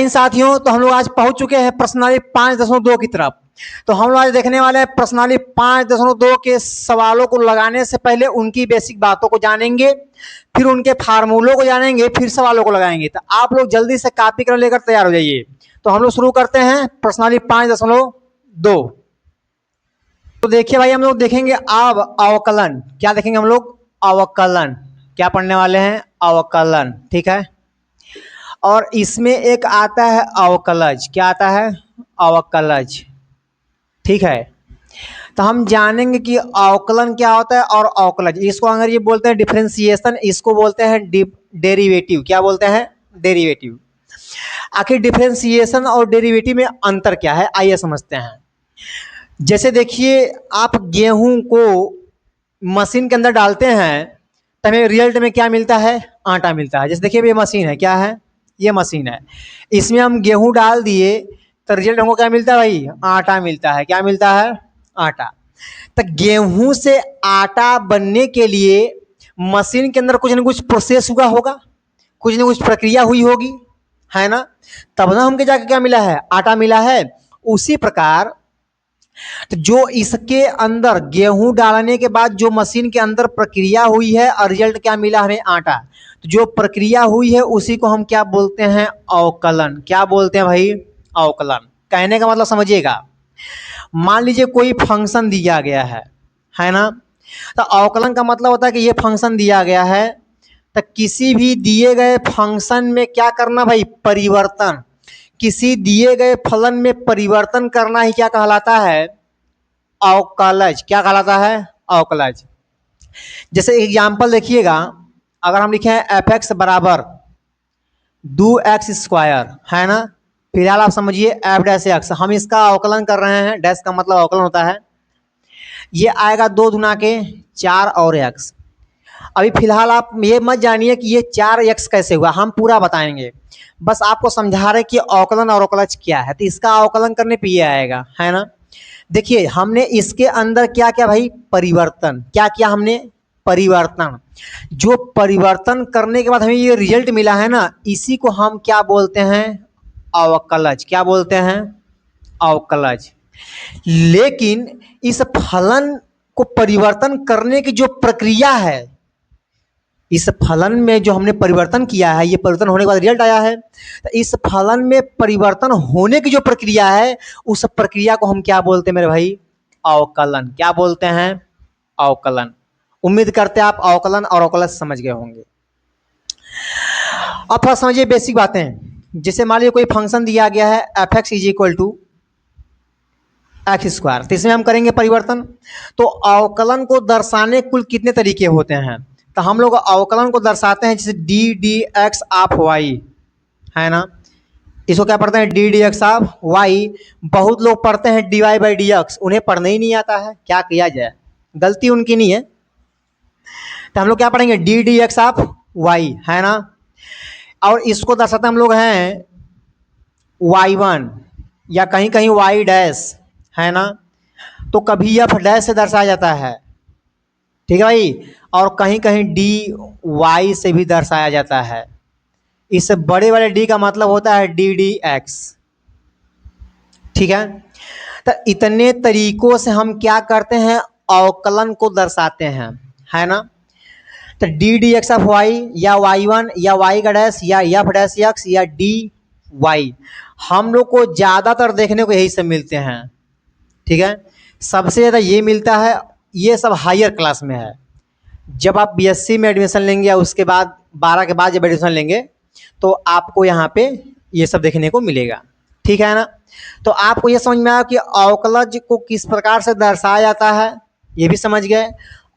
इन साथियों, तो हम लोग आज पहुंच चुके हैं प्रश्नावली 5.2 की तरफ। तो हम लोग आज देखने वाले हैं प्रश्नावली 5.2 के सवालों को लगाने से पहले उनकी बेसिक बातों को जानेंगे, फिर उनके फार्मूलों को जानेंगे, फिर सवालों को लगाएंगे। तो आप लोग जल्दी से कॉपी कर लेकर तैयार हो जाइए। तो हम लोग शुरू करते हैं प्रश्नावली 5.2। तो देखिए भाई, हम लोग देखेंगे अब अवकलन। क्या देखेंगे हम लोग? अवकलन। क्या पढ़ने वाले हैं? अवकलन। ठीक है। और इसमें एक आता है अवकलज। क्या आता है? अवकलज। ठीक है। तो हम जानेंगे कि अवकलन क्या होता है और अवकलज। इसको अंग्रेजी बोलते हैं डिफरेंशिएशन, इसको बोलते हैं डेरिवेटिव। क्या बोलते हैं? डेरिवेटिव। आखिर डिफरेंशिएशन और डेरिवेटिव में अंतर क्या है, आइए समझते हैं। जैसे देखिए, आप गेहूं को मशीन के अंदर डालते हैं तो हमें रिजल्ट में क्या मिलता है? आटा मिलता है। जैसे देखिए, ये मशीन है। क्या है? ये मशीन है। इसमें हम गेहूं डाल दिए तो रिजल्ट हमको क्या मिलता है भाई? आटा मिलता है। क्या मिलता है? आटा। तो गेहूं से आटा बनने के लिए मशीन के अंदर कुछ ना कुछ प्रोसेस हुआ होगा, कुछ ना कुछ प्रक्रिया हुई होगी, है ना? तब ना हमको जाके क्या मिला है? आटा मिला है। उसी प्रकार तो जो इसके अंदर गेहूं डालने के बाद जो मशीन के अंदर प्रक्रिया हुई है और रिजल्ट क्या मिला हमें? आटा। तो जो प्रक्रिया हुई है उसी को हम क्या बोलते हैं? अवकलन। क्या बोलते हैं भाई? अवकलन। कहने का मतलब समझिएगा, मान लीजिए कोई फंक्शन दिया गया है ना? तो अवकलन का मतलब होता है कि ये फंक्शन दिया गया है, तो किसी भी दिए गए फंक्शन में क्या करना भाई? परिवर्तन। किसी दिए गए फलन में परिवर्तन करना ही क्या कहलाता है? अवकलज। क्या कहलाता है? अवकलज। जैसे एग्जाम्पल देखिएगा, अगर हम लिखे हैं एफ एक्स बराबर 2x², है ना? फिलहाल आप समझिए एफ डैश एक्स, हम इसका अवकलन कर रहे हैं। डैश का मतलब अवकलन होता है। ये आएगा 2 दुना के 4 और x। अभी फिलहाल आप ये मत जानिए कि ये 4x कैसे हुआ, हम पूरा बताएंगे। बस आपको समझा रहे कि अवकलन और अवकलज क्या है। तो इसका अवकलन करने पे ये आएगा, है ना? देखिए, हमने इसके अंदर क्या किया भाई? परिवर्तन। क्या किया हमने? परिवर्तन। जो परिवर्तन करने के बाद हमें ये रिजल्ट मिला है ना, इसी को हम क्या बोलते हैं? अवकलज। क्या बोलते हैं? अवकलज। लेकिन इस फलन को परिवर्तन करने की जो प्रक्रिया है, इस फलन में जो हमने परिवर्तन किया है, ये परिवर्तन होने के बाद रिजल्ट आया है, तो इस फलन में परिवर्तन होने की जो प्रक्रिया है, उस प्रक्रिया को हम क्या बोलते हैं मेरे भाई? अवकलन। क्या बोलते हैं? अवकलन। उम्मीद करते हैं आप अवकलन और अवकलज समझ गए होंगे। अब थोड़ा समझिए बेसिक बातें। जैसे मान लीजिए कोई फंक्शन दिया गया है F X is equal to x², तो इसमें हम करेंगे परिवर्तन। तो अवकलन को दर्शाने कुल कितने तरीके होते हैं? तो हम लोग अवकलन को दर्शाते हैं जैसे D D x of Y, है ना? इसको क्या पढ़ते हैं? D D x of Y. बहुत लोग पढ़ते हैं D Y by D X, उन्हें पढ़ने ही नहीं आता है। क्या किया जाए, गलती उनकी नहीं है। तो हम लोग क्या पढ़ेंगे? D D x of Y, है ना? और इसको दर्शाते हम लोग हैं y1 या कहीं कहीं y डैश, है ना? तो कभी f डैश से दर्शाया जाता है, ठीक है भाई? और कहीं कहीं डी वाई से भी दर्शाया जाता है। इस बड़े वाले डी का मतलब होता है डी डी एक्स, ठीक है? तो इतने तरीकों से हम क्या करते हैं? अवकलन को दर्शाते हैं, है ना? तो D D x of Y या y1 या y का डैश या एफ डैश एक्स या डी वाई, हम लोग को ज़्यादातर देखने को यही सब मिलते हैं, ठीक है? सबसे ज़्यादा ये मिलता है, ये सब हायर क्लास में है। जब आप बीएससी में एडमिशन लेंगे या उसके बाद 12 के बाद जब एडमिशन लेंगे तो आपको यहाँ पे ये सब देखने को मिलेगा, ठीक है ना? तो आपको ये समझ में आया कि अवकलज को किस प्रकार से दर्शाया जाता है, ये भी समझ गए।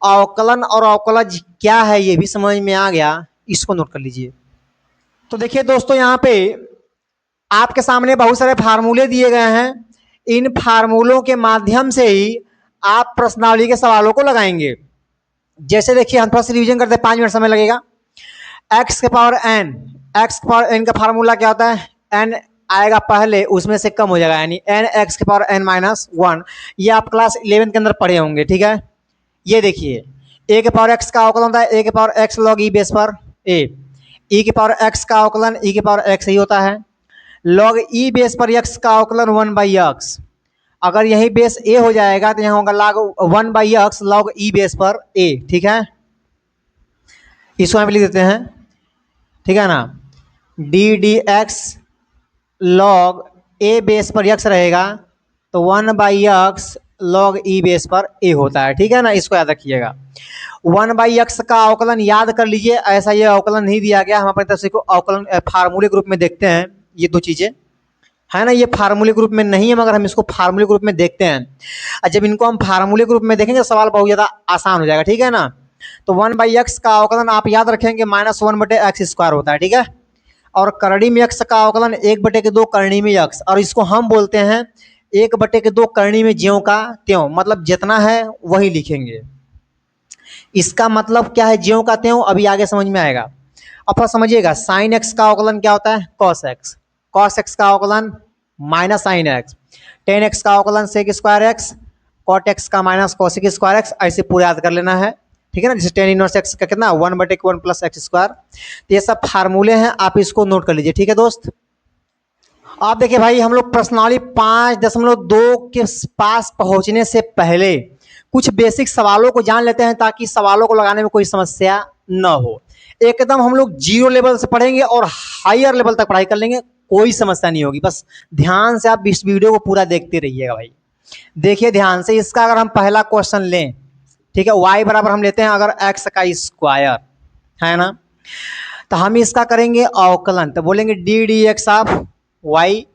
अवकलन और अवकलज क्या है ये भी समझ में आ गया। इसको नोट कर लीजिए। तो देखिए दोस्तों, यहाँ पे आपके सामने बहुत सारे फार्मूले दिए गए हैं। इन फार्मूलों के माध्यम से ही आप प्रश्नावली के सवालों को लगाएंगे। जैसे देखिए, हम थोड़ा सा रिविजन करते हैं, 5 मिनट समय लगेगा। x के पावर n, x के पावर n का फार्मूला क्या होता है? n आएगा पहले, उसमें से कम हो जाएगा, यानी n x के पावर n माइनस 1। ये आप क्लास 11 के अंदर पढ़े होंगे, ठीक है? ये देखिए, a के पावर x का अवकलन होता है a के power x log e base पर a, e के पावर x का अवकलन e के पावर x ही होता है। लॉग ई बेस पर यक्स का अवकलन 1/x। अगर यही बेस ए हो जाएगा तो यहाँ होगा लॉग 1/x लॉग ई बेस पर ए। ठीक है, इसको यहाँ पे लिख देते हैं। ठीक है ना, डी डी एक्स लॉग ए बेस पर यक्स रहेगा तो 1/x लॉग ई बेस पर ए होता है। ठीक है ना, इसको याद रखिएगा। 1/x का अवकलन याद कर लीजिए, ऐसा ये अवकलन नहीं दिया गया, हम अपनी तरफ से को अवकलन फार्मूले के रूप में देखते हैं। ये दो चीजें है ना, ये फार्मूले के रूप में नहीं है मगर हम इसको फार्मूले के रूप में देखते हैं। और जब इनको हम फार्मूले के रूप में देखेंगे सवाल बहुत ज़्यादा आसान हो जाएगा। ठीक है ना, तो 1/x का अवकलन आप याद रखेंगे -1/x² होता है। ठीक है, और करणी में यक्स का अवकलन 1/2 करणी में यक्स, और इसको हम बोलते हैं 1/2 करणी में ज्यों का त्यों, मतलब जितना है वही लिखेंगे। इसका मतलब क्या है ज्यों का त्यों, अभी आगे समझ में आएगा। अब थोड़ा समझिएगा, साइन एक्स का अवकलन क्या होता है, कॉस एक्स। कॉस एक्स का अवकलन minus sine X. Tan X का अवकलन sec square X. Cot X का माइनस कॉसिक स्क्वायर एक्स। ऐसे पूरा याद कर लेना है। ठीक है ना, जैसे टेन इनवर्स एक्स का कितना 1/1 प्लस x²। तो ये सब फार्मूले हैं, आप इसको नोट कर लीजिए। ठीक है दोस्त, आप देखिए भाई, हम लोग प्रश्नावली 5.2 के पास पहुंचने से पहले कुछ बेसिक सवालों को जान लेते हैं ताकि सवालों को लगाने में कोई समस्या न हो। एकदम हम लोग 0 लेवल से पढ़ेंगे और हायर लेवल तक पढ़ाई कर लेंगे, कोई समस्या नहीं होगी। बस ध्यान से आप इस वीडियो को पूरा देखते रहिएगा भाई। देखिए ध्यान से, इसका अगर हम पहला क्वेश्चन लें, ठीक है, y बराबर हम लेते हैं अगर x का स्क्वायर है ना, तो हम इसका करेंगे अवकलन, तो बोलेंगे D D x of Y,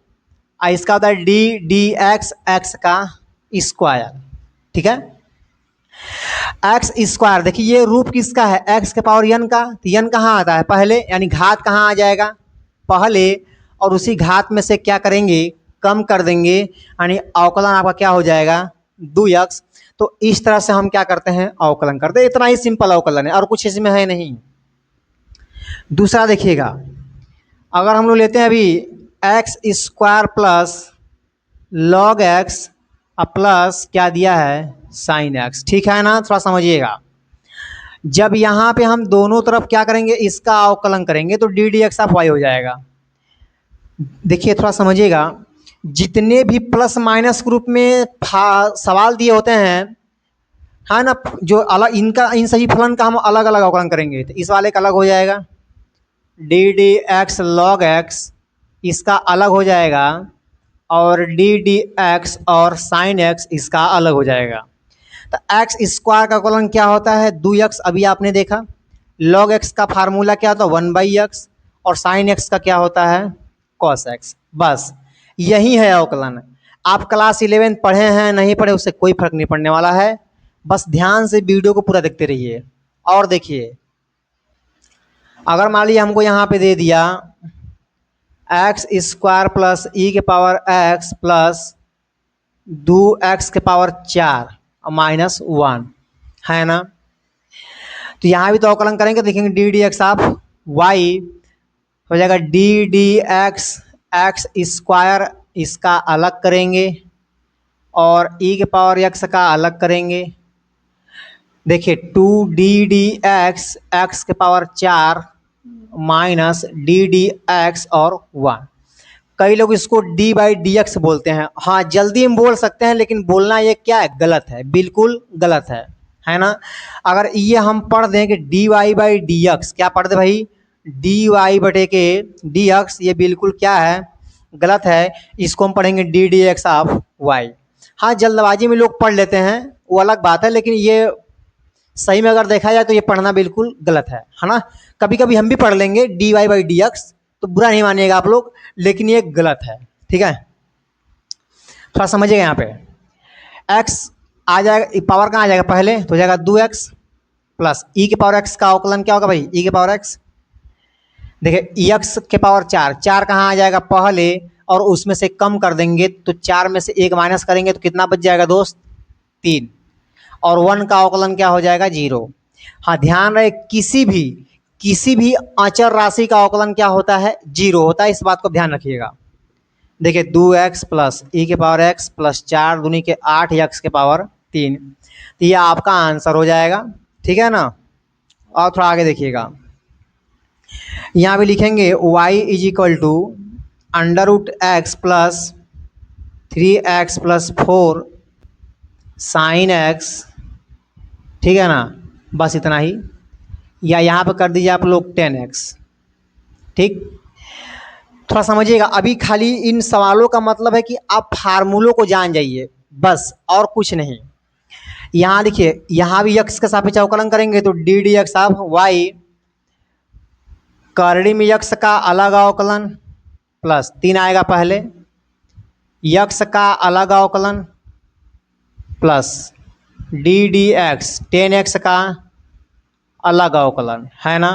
इसका होता है डी डी एक्स एक्स का स्क्वायर। ठीक है, एक्स स्क्वायर, देखिए ये रूप किसका है, एक्स के पावर n का, तो n कहाँ आता है पहले, यानी घात कहाँ आ जाएगा पहले, और उसी घात में से क्या करेंगे कम कर देंगे, यानी अवकलन आपका क्या हो जाएगा 2x। तो इस तरह से हम क्या करते हैं अवकलन करते हैं, इतना ही सिंपल अवकलन है और कुछ इसमें है नहीं। दूसरा देखिएगा, अगर हम लोग लेते हैं अभी x square plus log x plus क्या दिया है साइन एक्स। ठीक है ना, थोड़ा समझिएगा। जब यहाँ पे हम दोनों तरफ क्या करेंगे इसका अवकलन करेंगे तो D D x of Y हो जाएगा। देखिए थोड़ा समझिएगा, जितने भी प्लस माइनस ग्रुप में सवाल दिए होते हैं है ना, जो अलग इनका इन सभी फलन का हम अलग अलग अवकलन करेंगे, तो इस वाले का अलग हो जाएगा D D x log x, इसका अलग हो जाएगा, और डी डी एक्स और साइन एक्स इसका अलग हो जाएगा। तो एक्स स्क्वायर का अवकलन क्या होता है 2x, अभी आपने देखा। लॉग एक्स का फार्मूला क्या होता है 1/x, और साइन एक्स का क्या होता है कॉस एक्स। बस यही है अवकलन। आप क्लास 11 पढ़े हैं नहीं पढ़े उससे कोई फर्क नहीं पड़ने वाला है, बस ध्यान से वीडियो को पूरा देखते रहिए। और देखिए, अगर मान लीजिए हमको यहाँ पे दे दिया एक्स स्क्वायर प्लस ई के पावर एक्स प्लस 2x के पावर 4 -1 है ना, तो यहाँ भी तो अवकलन करेंगे, देखेंगे D D x of Y हो जाएगा D D X X square, इसका अलग करेंगे और ई के पावर एक्स का अलग करेंगे। देखिए 2 एक्स के power 4 minus D D x और 1। कई लोग इसको d/dx बोलते हैं, हाँ जल्दी हम बोल सकते हैं लेकिन बोलना ये क्या है गलत है, बिल्कुल गलत है ना। अगर ये हम पढ़ दें कि dy/dx, क्या पढ़ दे भाई dy/dx, ये बिल्कुल क्या है गलत है। इसको हम पढ़ेंगे ddx ऑफ y। हाँ जल्दबाजी में लोग पढ़ लेते हैं वो अलग बात है, लेकिन ये सही में अगर देखा जाए तो ये पढ़ना बिल्कुल गलत है ना। कभी कभी हम भी पढ़ लेंगे dy/dx, तो बुरा नहीं मानिएगा आप लोग, लेकिन ये गलत है। ठीक है, थोड़ा समझिएगा। यहाँ पे x आ जाएगा, पावर कहाँ आ जाएगा पहले, तो हो जाएगा 2x प्लस ई के पावर x का अवकलन क्या होगा भाई ई के पावर x। देखिए x के पावर 4, 4 कहाँ आ जाएगा पहले, और उसमें से कम कर देंगे तो 4 में से 1 माइनस करेंगे तो कितना बच जाएगा दोस्त 3, और 1 का अवकलन क्या हो जाएगा 0। हाँ ध्यान रहे, किसी भी अचर राशि का अवकलन क्या होता है 0 होता है, इस बात को ध्यान रखिएगा। देखिए 2x प्लस ई के पावर x प्लस 4 दूनी के 8 x के पावर 3, तो ये आपका आंसर हो जाएगा। ठीक है ना, और थोड़ा आगे देखिएगा, यहाँ भी लिखेंगे y is equal to √x plus 3x+4 sine x, ठीक है ना, बस इतना ही। या यहाँ पर कर दीजिए आप लोग 10x। ठीक, थोड़ा समझिएगा, अभी खाली इन सवालों का मतलब है कि आप फार्मूलों को जान जाइए, बस और कुछ नहीं। यहाँ देखिए, यहाँ भी x के सापेक्ष अवकलन करेंगे तो D D x of y, करड़ी में x का अलग अवकलन प्लस 3 आएगा पहले, x का अलग अवकलन plus D D x 10x का अलग अवकलन, है ना।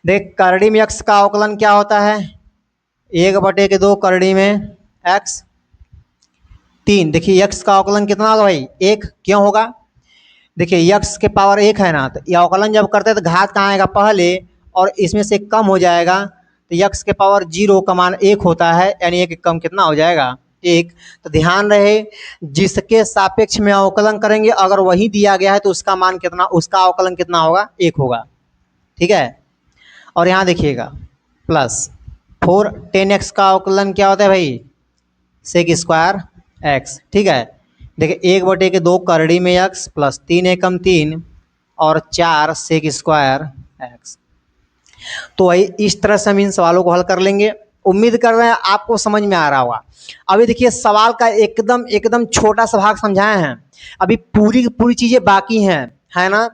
देख, करड़ी में x का अवकलन क्या होता है, 1/2 करड़ी में x 3। देखिए x का अवकलन कितना होगा भाई, 1। क्यों होगा, देखिए x के पावर 1 है ना, तो ये अवकलन जब करते हैं तो घात कहाँ आएगा पहले, और इसमें से कम हो जाएगा, तो x के पावर 0 का मान 1 होता है, यानी 1 कम कितना हो जाएगा, 1। तो ध्यान रहे, जिसके सापेक्ष में अवकलन करेंगे अगर वही दिया गया है तो उसका मान कितना, उसका अवकलन कितना होगा, 1 होगा। ठीक है, और यहाँ देखिएगा प्लस 4 10x का अवकलन क्या होता है भाई, सेक स्क्वायर x। ठीक है, देखिए 1/2 करड़ी में x प्लस 3 एकम 3 और 4 सेक स्क्वायर x। तो वही इस तरह से हम इन सवालों को हल कर लेंगे। उम्मीद कर रहे हैं आपको समझ में आ रहा होगा। अभी देखिए सवाल का एकदम छोटा सा भाग समझाए हैं, अभी पूरी चीज़ें बाकी हैं, है ना।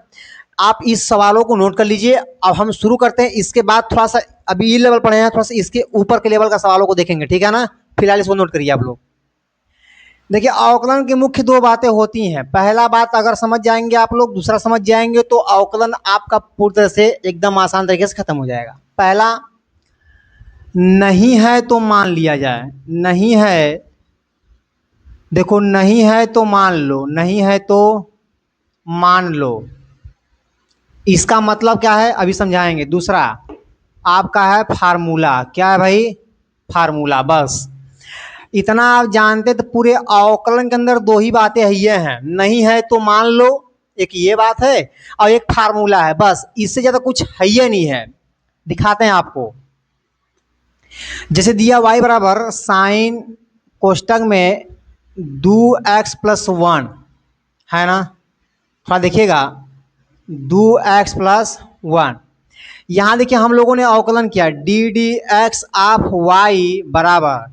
आप इस सवालों को नोट कर लीजिए। अब हम शुरू करते हैं, इसके बाद थोड़ा सा अभी ये लेवल पढ़े हैं, थोड़ा सा इसके ऊपर के लेवल का सवालों को देखेंगे, ठीक है ना। फिलहाल इसको नोट करिए आप लोग। देखिए अवकलन की मुख्य 2 बातें होती हैं। पहला बात अगर समझ जाएंगे आप लोग, दूसरा समझ जाएंगे तो अवकलन आपका पूरी तरह से एकदम आसान तरीके से खत्म हो जाएगा। पहला, नहीं है तो मान लिया जाए, नहीं है, देखो नहीं है तो मान लो, नहीं है तो मान लो, इसका मतलब क्या है अभी समझाएंगे। दूसरा आपका है फार्मूला, क्या है भाई, फार्मूला। बस इतना आप जानते तो पूरे अवकलन के अंदर 2 ही बातें है, ये हैं, नहीं है तो मान लो, एक ये बात है, और एक फार्मूला है, बस इससे ज़्यादा कुछ है ही नहीं है। दिखाते हैं आपको। जैसे दिया y बराबर साइन कोष्टक में 2x+1, है ना। थोड़ा देखिएगा 2x+1। यहाँ देखिए हम लोगों ने अवकलन किया D D x of y बराबर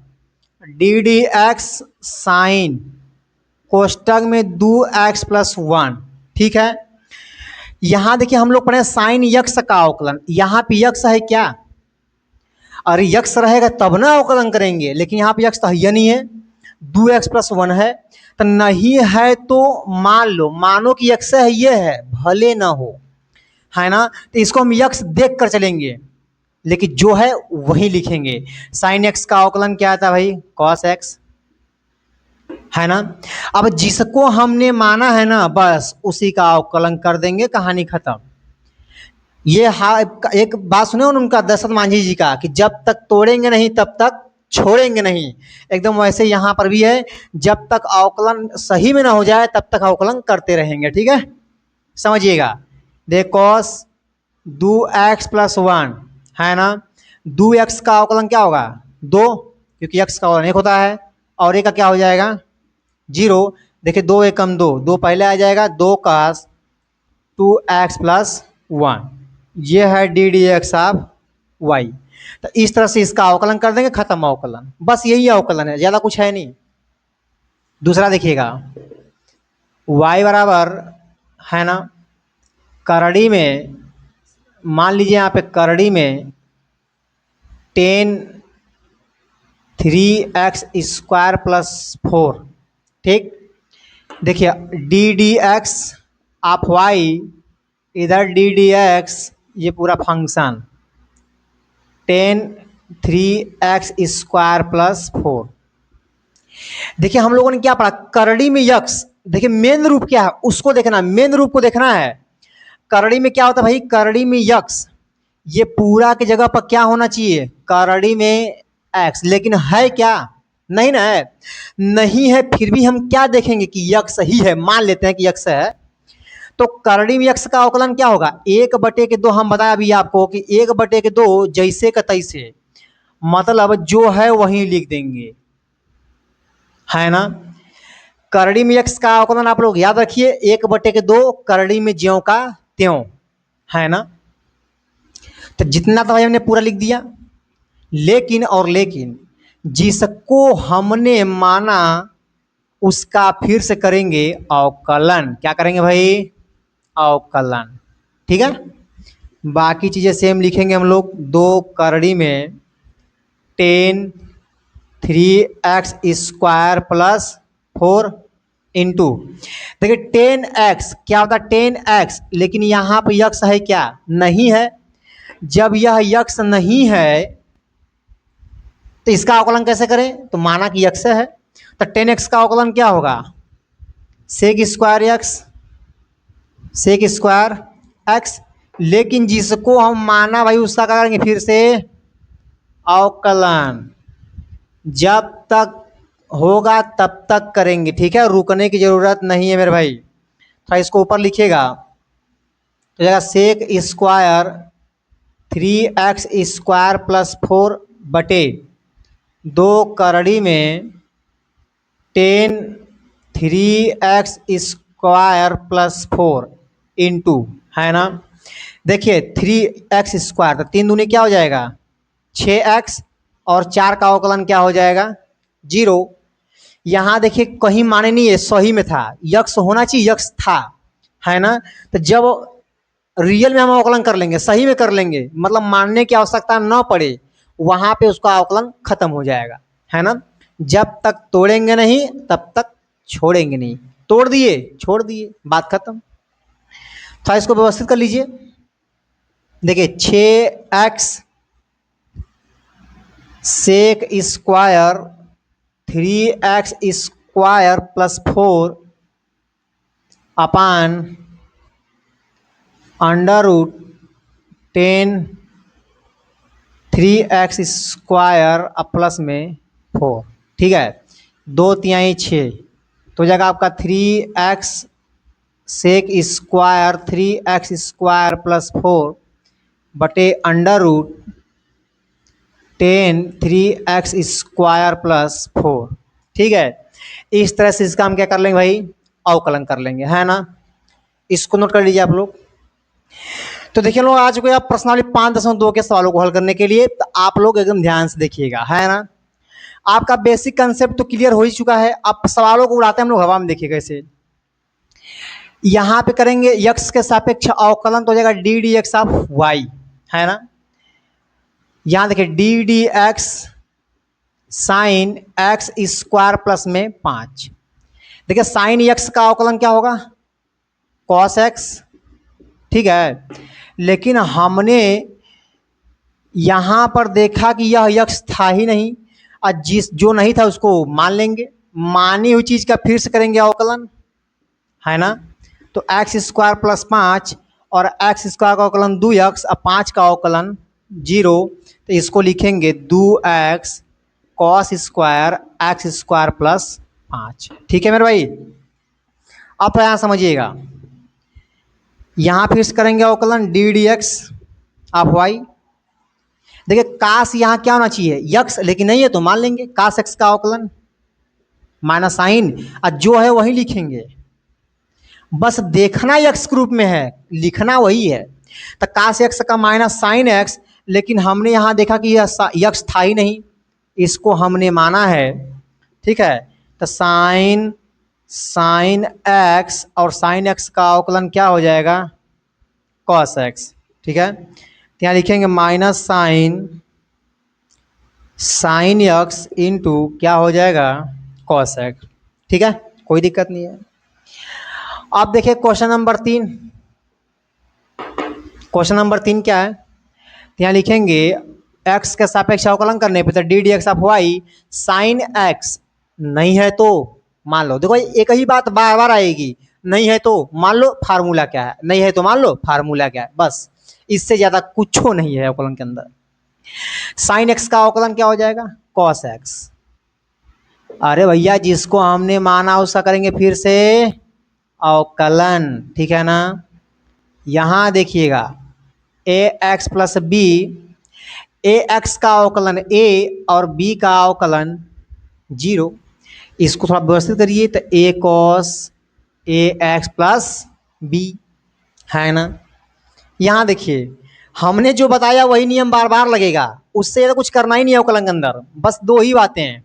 डी डी एक्स साइन कोष्टक में 2x+1। ठीक है, यहाँ देखिए हम लोग पढ़े साइन यक्स का अवकलन, यहाँ पे यक्स है क्या, अरे यक्स रहेगा तब ना अवकलन करेंगे, लेकिन यहाँ पे यक्स तो है नहीं है, 2x+1 है, तो नहीं है तो मान लो, मानो कि यक्स है, ये है, भले ना हो, है ना। तो इसको हम यक्स देख कर चलेंगे, लेकिन जो है वही लिखेंगे। साइन एक्स का अवकलन क्या आता है भाई, कॉस एक्स, है ना। अब जिसको हमने माना है ना, बस उसी का अवकलन कर देंगे, कहानी खत्म। ये एक बात सुने उनका दशरथ मांझी जी का, कि जब तक तोड़ेंगे नहीं तब तक छोड़ेंगे नहीं, एकदम वैसे यहाँ पर भी है, जब तक अवकलन सही में ना हो जाए तब तक अवकलन करते रहेंगे। ठीक है, समझिएगा। देख कॉस 2x+1, है ना, 2x का अवकलन क्या होगा, 2, क्योंकि x का अवकलन 1 होता है, और एक का क्या हो जाएगा 0। देखिए 2 एकम 2, 2 पहले आ जाएगा, 2 cos 2x+1, ये है D D x of y। तो इस तरह से इसका अवकलन कर देंगे, खत्म अवकलन, बस यही अवकलन है, ज़्यादा कुछ है नहीं। दूसरा देखिएगा y बराबर, है ना, करड़ी में मान लीजिए यहाँ पे करड़ी में 10 3x² + 4। ठीक, देखिए D D x of Y, इधर डी डी एक्स, ये पूरा फंक्शन 10 3x² + 4। देखिए हम लोगों ने क्या पढ़ा, करड़ी में यक्स, देखिए मेन रूप क्या है उसको देखना, मेन रूप को देखना है। करड़ी में क्या होता है भाई, करड़ी में यक्स, ये पूरा की जगह पर क्या होना चाहिए, करड़ी में एक्स, लेकिन है क्या, नहीं ना है, नहीं है, फिर भी हम क्या देखेंगे कि यक्स ही है, मान लेते हैं कि यक्स है। तो करड़ी में यक्स का अवकलन क्या होगा, 1/2, हम बताया अभी आपको कि 1/2 जैसे का तैसे, मतलब जो है वही लिख देंगे, है ना। करड़ी में x का अवकलन आप लोग याद रखिए 1/2, करड़ी में ज्यों का त्यों, है ना। तो जितना तो भाई हमने पूरा लिख दिया, लेकिन और लेकिन जिसको हमने माना उसका फिर से करेंगे अवकलन। क्या करेंगे भाई? अवकलन। ठीक है, बाकी चीजें सेम लिखेंगे हम लोग। 2 करड़ी में 10 3x स्क्वायर प्लस 4 इंटू, देखिए 10x क्या होता है 10x, लेकिन यहाँ पर यक्स है क्या? नहीं है। जब यह यक्स नहीं है तो इसका अवकलन कैसे करें? तो माना कि यक्स है, तो 10x का अवकलन क्या होगा? Sec square X, sec square X. लेकिन जिसको हम माना भाई उसका क्या करेंगे? फिर से अवकलन। जब तक होगा तब तक करेंगे, ठीक है, रुकने की जरूरत नहीं है मेरे भाई। तो इसको ऊपर लिखिएगा, तो जाएगा सेक स्क्वायर 3x स्क्वायर प्लस 4 बटे 2 करड़ी में 10 3x स्क्वायर प्लस 4 इंटू, है ना। देखिए 3x स्क्वायर, तो 3 दूनी क्या हो जाएगा? 6x, और 4 का अवकलन क्या हो जाएगा? 0। यहाँ देखिए कहीं माने नहीं है, सही में था, यक्स होना चाहिए, यक्स था, है ना। तो जब रियल में हम अवकलन कर लेंगे, सही में कर लेंगे, मतलब मानने की आवश्यकता न पड़े, वहां पे उसका अवकलन खत्म हो जाएगा, है ना। जब तक तोड़ेंगे नहीं तब तक छोड़ेंगे नहीं। तोड़ दिए, छोड़ दिए, बात खत्म। तो इसको व्यवस्थित कर लीजिए। देखिए 6x sec square 3x square plus 4 upon under root 10 3x square plus में 4, ठीक है। 2×3 6, तो जगह आपका 3x सेक स्क्वायर 3x स्क्वायर प्लस 4 बटे under root 10 3x square plus 4, ठीक है। इस तरह से इसका हम क्या कर लेंगे भाई? अवकलन कर लेंगे, है ना। इसको नोट कर लीजिए आप लोग। तो देखिए लोग, आ चुके आप प्रश्नावली 5.2 के सवालों को हल करने के लिए। तो आप लोग एकदम ध्यान से देखिएगा, है ना। आपका बेसिक कंसेप्ट तो क्लियर हो ही चुका है। अब सवालों को उड़ाते हैं हम लोग हवा में, देखिए कैसे। यहाँ पे करेंगे यक्स के सापेक्ष अवकलन, तो हो जाएगा D D x of Y, है ना। यहाँ देखिए D D X sine X square plus में 5। देखिए साइन एक्स का अवकलन क्या होगा? कॉस एक्स, ठीक है। लेकिन हमने यहां पर देखा कि यह यक्स था ही नहीं, और जिस जो नहीं था उसको मान लेंगे, मानी हुई चीज का फिर से करेंगे अवकलन, है ना। तो एक्स स्क्वायर प्लस 5 और एक्स स्क्वायर का अवकलन 2x और 5 का अवकलन 0, तो इसको लिखेंगे 2x cos square x square plus 5, ठीक है मेरे भाई। अब यहाँ समझिएगा, यहाँ फिर से करेंगे अवकलन d D x of y. देखिए काश यहाँ क्या होना चाहिए? यक्स, लेकिन नहीं है तो मान लेंगे काश एक्स का अवकलन माइनस साइन, और जो है वही लिखेंगे, बस देखना यक्स के रूप में है, लिखना वही है। तो काश एक्स का माइनस साइन एक्स, लेकिन हमने यहाँ देखा कि यह यक्स था ही नहीं, इसको हमने माना है, ठीक है। तो साइन साइन एक्स, और साइन एक्स का अवकलन क्या हो जाएगा? कॉस एक्स, ठीक है। तो यहाँ लिखेंगे minus sine sine x into क्या हो जाएगा? कॉस एक्स, ठीक है, कोई दिक्कत नहीं है। अब देखिए क्वेश्चन नंबर 3। क्वेश्चन नंबर 3 क्या है? यहाँ लिखेंगे x के सापेक्ष अवकलन करने पे, तो D D x of y sine x नहीं है तो मान लो, देखो एक ही बात बार बार आएगी, नहीं है तो मान लो फार्मूला क्या है, नहीं है तो मान लो फार्मूला क्या है, बस इससे ज्यादा कुछ नहीं है अवकलन के अंदर। साइन एक्स का अवकलन क्या हो जाएगा? Cos x. अरे भैया जिसको हमने माना उसका करेंगे फिर से अवकलन, ठीक है ना। यहां देखिए ए एक्स प्लस बी, ए एक्स का अवकलन ए और बी का अवकलन 0। इसको थोड़ा व्यवस्थित करिए तो ए cos a x plus B है ना। यहाँ देखिए हमने जो बताया वही नियम बार बार लगेगा, उससे ज़्यादा कुछ करना ही नहीं है अवकलन के अंदर, बस दो ही बातें हैं।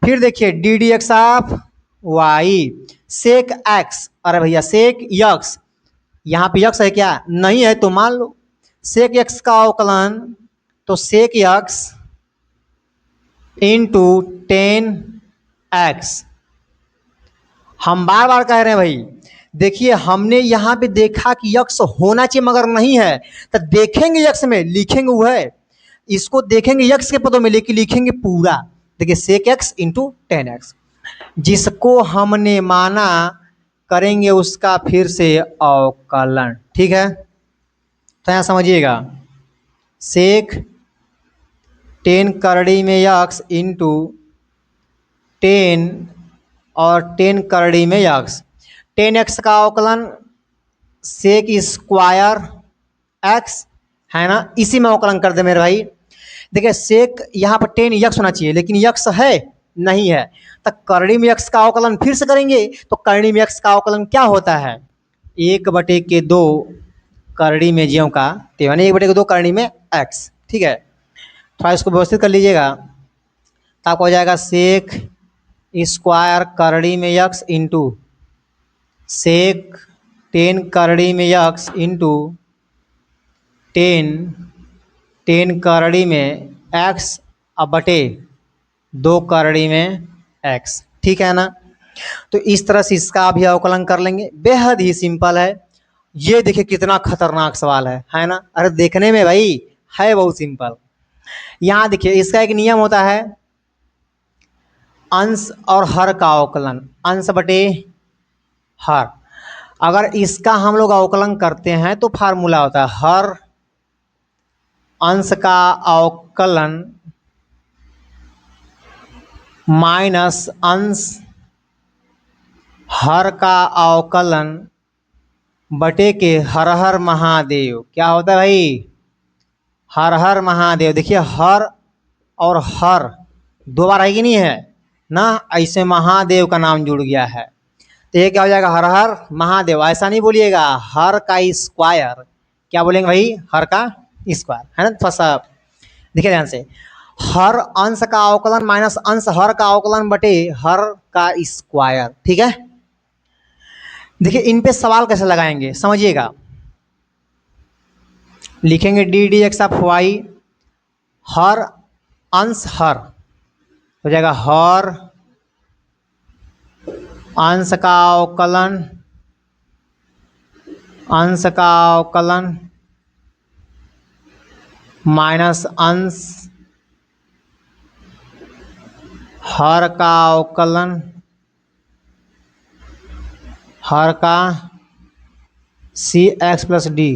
फिर देखिए D D x of y sec x, अरे भैया सेक यक्स, यहाँ पे यक्स है क्या? नहीं है तो मान लो सेक यक्स का अवकलन, तो सेक यक्स इंटू 10x। हम बार बार कह रहे हैं भाई, देखिए हमने यहाँ पे देखा कि यक्स होना चाहिए मगर नहीं है, तो देखेंगे यक्स में लिखेंगे वो है, इसको देखेंगे यक्स के पदों में लेके लिखेंगे पूरा। देखिए सेक एक्स इंटू 10x, जिसको हमने माना करेंगे उसका फिर से अवकलन। ठीक है, तो यहाँ समझिएगा सेक 10 करड़ी में यक्स इंटू 10 और 10 करड़ी में यक्स, 10x का अवकलन सेक स्क्वायर एक्स है ना, इसी में अवकलन कर दे मेरे भाई। देखिए सेक यहाँ पर 10 यक्स होना चाहिए लेकिन यक्स है नहीं है, तो करड़ी में यक्स का अवकलन फिर से करेंगे, तो करड़ी में यक्स का अवकलन क्या होता है? 1/2 करड़ी में ज्यों का त्यों, 1/2 करड़ी में एक्स। ठीक है, थोड़ा इसको व्यवस्थित कर लीजिएगा तो आपको हो जाएगा सेक स्क्वायर करड़ी में यक्स इंटू सेक 10 करड़ी में यक्स इंटू 10 करड़ी में एक्स अब बटे 2 करड़ी में एक्स। ठीक है ना, तो इस तरह से इसका भी अवकलन कर लेंगे, बेहद ही सिंपल है। ये देखिए कितना खतरनाक सवाल है ना। अरे देखने में भाई है बहुत सिंपल। यहाँ देखिए इसका एक नियम होता है अंश और हर का अवकलन, अंश बटे हर। अगर इसका हम लोग अवकलन करते हैं तो फार्मूला होता है हर अंश का अवकलन माइनस अंश हर का अवकलन बटे के हर हर महादेव। क्या होता है भाई? हर हर महादेव। देखिए हर और हर दो बार है कि नहीं है ना, ऐसे महादेव का नाम जुड़ गया है, तो ये क्या हो जाएगा? हर हर महादेव। ऐसा नहीं बोलिएगा हर का स्क्वायर, क्या बोलेंगे भाई? हर का स्क्वायर, है ना। थोड़ा सा देखिए ध्यान से, हर अंश का अवकलन माइनस अंश हर का अवकलन बटे हर का स्क्वायर। ठीक है, देखिए इन पे सवाल कैसे लगाएंगे समझिएगा। लिखेंगे D D x of Y, हर अंश हर हो जाएगा हर अंश का अवकलन, अंश का अवकलन माइनस अंश हर का अवकलन, हर का सी एक्स प्लस डी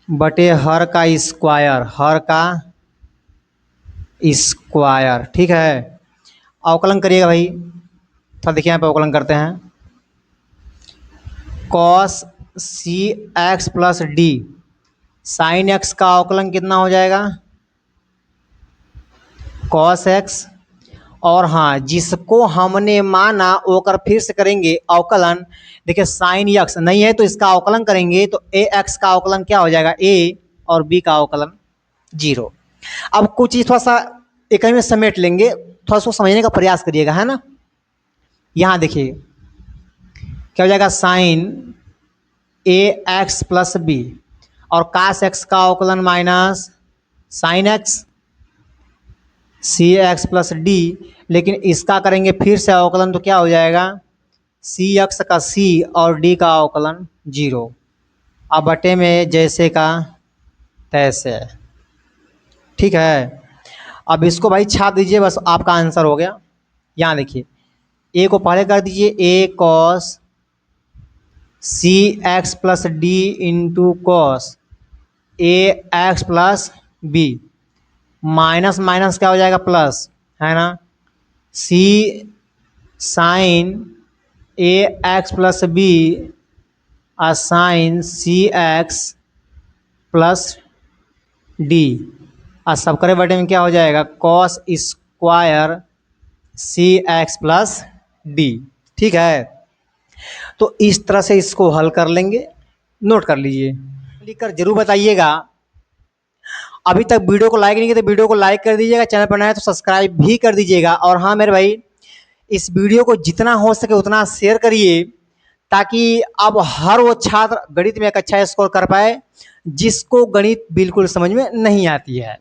बटे हर का स्क्वायर, हर का स्क्वायर। ठीक है, अवकलन करिएगा भाई। तो देखिए यहाँ पे अवकलन करते हैं, cos c x plus d sine x का अवकलन कितना हो जाएगा? Cos x. और हाँ, जिसको हमने माना वो कर फिर से करेंगे अवकलन। देखिए साइन एक्स नहीं है तो इसका अवकलन करेंगे तो ए एक्स का अवकलन क्या हो जाएगा? ए और बी का अवकलन 0। अब कुछ चीज़ थोड़ा सा एक ही में समेट लेंगे, थोड़ा सा समझने का प्रयास करिएगा, है ना। यहाँ देखिए क्या हो जाएगा? Sign a x plus b और कास एक्स का अवकलन माइनस साइन एक्स सी एक्स प्लस डी, लेकिन इसका करेंगे फिर से अवकलन तो क्या हो जाएगा? सी एक्स का सी और डी का अवकलन 0। अब बटे में जैसे का तैसे। ठीक है, अब इसको भाई छाप दीजिए, बस आपका आंसर हो गया। यहाँ देखिए ए को पहले कर दीजिए, a cos c x plus d into cos a x plus b, minus minus क्या हो जाएगा? प्लस, है ना। C sine a x plus b और sine c x plus d और सब करे बटे में क्या हो जाएगा, cos square c x plus d. ठीक है, तो इस तरह से इसको हल कर लेंगे, नोट कर लीजिए, लिखकर जरूर बताइएगा। अभी तक वीडियो को लाइक नहीं किया तो वीडियो को लाइक कर दीजिएगा, चैनल पर नया है तो सब्सक्राइब भी कर दीजिएगा। और हाँ मेरे भाई, इस वीडियो को जितना हो सके उतना शेयर करिए, ताकि अब हर वो छात्र गणित में एक अच्छा स्कोर कर पाए जिसको गणित बिल्कुल समझ में नहीं आती है।